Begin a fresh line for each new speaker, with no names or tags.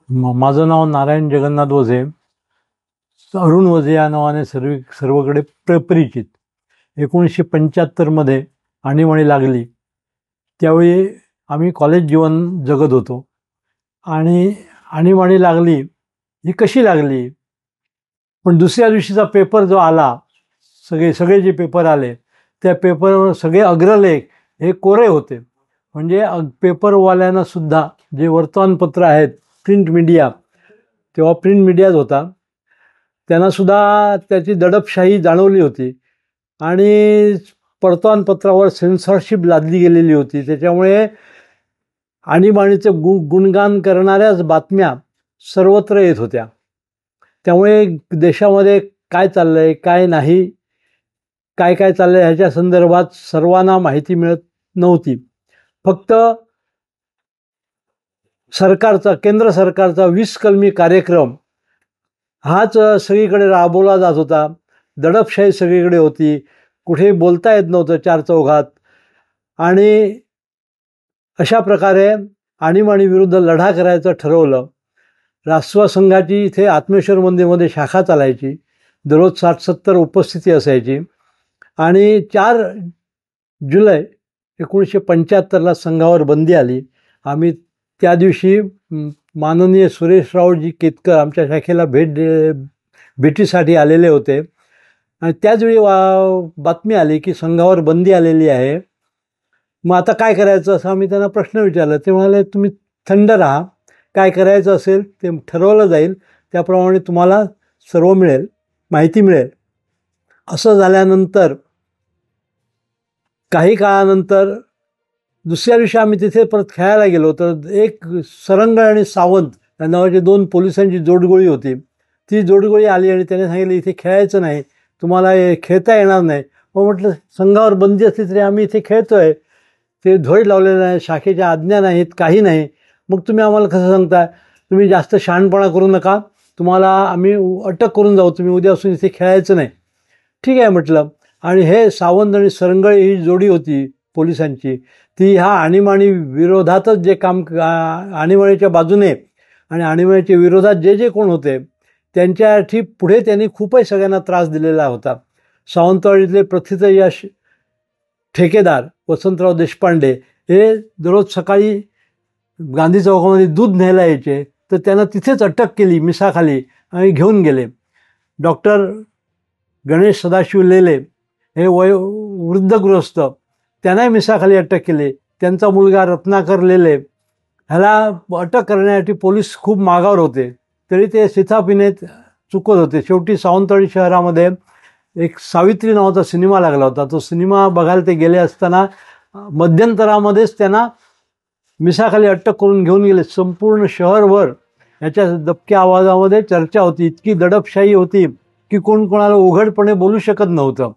माझं नाव नारायण जगन्नाथ वझे, अरुण वझे या नावाने सर्वकडे परिचित. 1975मध्ये आणीबाणी लागली त्यावेळी आम्ही कॉलेज जीवन जगत होतो. आणि आणीबाणी लागली ही कशी लागली, पण दुसऱ्या दिवशीचा पेपर जो आला, सगळे जे पेपर आले त्या पेपरवर सगळे अग्रलेख हे कोरे होते. म्हणजे पेपरवाल्यांना सुद्धा, जे वर्तमानपत्र आहेत, प्रिंट मीडिया, तेव्हा प्रिंट मीडियाच होता, त्यांनासुद्धा त्याची दडपशाही जाणवली होती आणि वर्तमानपत्रावर सेन्सॉरशिप लादली गेलेली होती. त्याच्यामुळे आणीबाणीचे गुणगान करणाऱ्याच बातम्या सर्वत्र येत होत्या. त्यामुळे देशामध्ये काय चाललं आहे, काय नाही, काय चाललं आहे ह्याच्या संदर्भात सर्वांना माहिती मिळत नव्हती. फक्त केंद्र सरकारचा 20 कलमी कार्यक्रम हाच सगळीकडे राबवला जात होता. दडपशाही सगळीकडे होती, कुठे बोलता येत नव्हतं चार चौघात. आणि अशा प्रकारे आणीबाणी विरुद्ध लढा करायचं ठरवलं. राष्ट्रवाद संघाची इथे आत्मेश्वर मंदिरमध्ये शाखा चालायची, दररोज 60-70 उपस्थिती असायची. आणि 4 जुलै 1975ला संघावर बंदी आली. आम्ही त्या दिवशी माननीय सुरेशरावजी केतकर आमच्या शाखेला भेटीसाठी आलेले होते. आणि त्याचवेळी बातमी आली की संघावर बंदी आलेली आहे. मग आता काय करायचं असं आम्ही त्यांना प्रश्न विचारला. ते म्हणाले, तुम्ही थंड राहा, काय करायचं असेल ते ठरवलं जाईल, त्याप्रमाणे तुम्हाला सर्व मिळेल, माहिती मिळेल. असं झाल्यानंतर काही काळानंतर दुसऱ्या दिवशी आम्ही तिथे परत खेळायला गेलो, तर एक सरंग आणि सावंत या नावाची 2 पोलिसांची जोडगोळी होती. ती जोडगोळी आली आणि त्याने सांगितलं, इथे खेळायचं नाही, तुम्हाला खेळता येणार नाही. मग म्हटलं, संघावर बंदी असली तरी आम्ही इथे खेळतोय, ते ध्वज लावलेलं नाही, शाखेच्या आज्ञा नाहीत, काही नाही, मग तुम्ही आम्हाला कसं सांगताय? तुम्ही जास्त शहाणपणा करू नका, तुम्हाला आम्ही अटक करून जाऊ, तुम्ही उद्यापासून इथे खेळायचं नाही. ठीक आहे म्हटलं. आणि हे सावंत आणि सरंगळे ही जोडी होती पोलिसांची, ती ह्या आणीबाणी विरोधातच जे काम, आणीबाणीच्या बाजूने आणि आणीबाणीच्या विरोधात जे कोण होते त्यांच्यासाठी पुढे त्यांनी खूपच सगळ्यांना त्रास दिलेला होता. सावंतवाडीतले प्रथित यश ठेकेदार वसंतराव देशपांडे हे दररोज सकाळी गांधी चौकामध्ये दूध न्यायला यायचे, तर त्यांना तिथेच अटक केली मिसाखाली आणि घेऊन गेले. डॉक्टर गणेश सदाशिव लेले हे वृद्धगृहस्थ, त्यांनाही मिसाखाली अटक केली. त्यांचा मुलगा रत्नाकर लेले ह्याला अटक करण्यासाठी पोलीस खूप मागावर होते, तरी ते शिथापिने चुकत होते. शेवटी सावंतवाडी शहरामध्ये एक सावित्री नावाचा सिनेमा लागला होता. तो सिनेमा बघायला ते गेले असताना मध्यंतरामध्येच त्यांना मिसाखाली अटक करून घेऊन गेले. संपूर्ण शहरभर याच्या दबक्या आवाजामध्ये चर्चा होती. इतकी दडपशाही होती की कोण कोणाला उघडपणे बोलू शकत नव्हतं.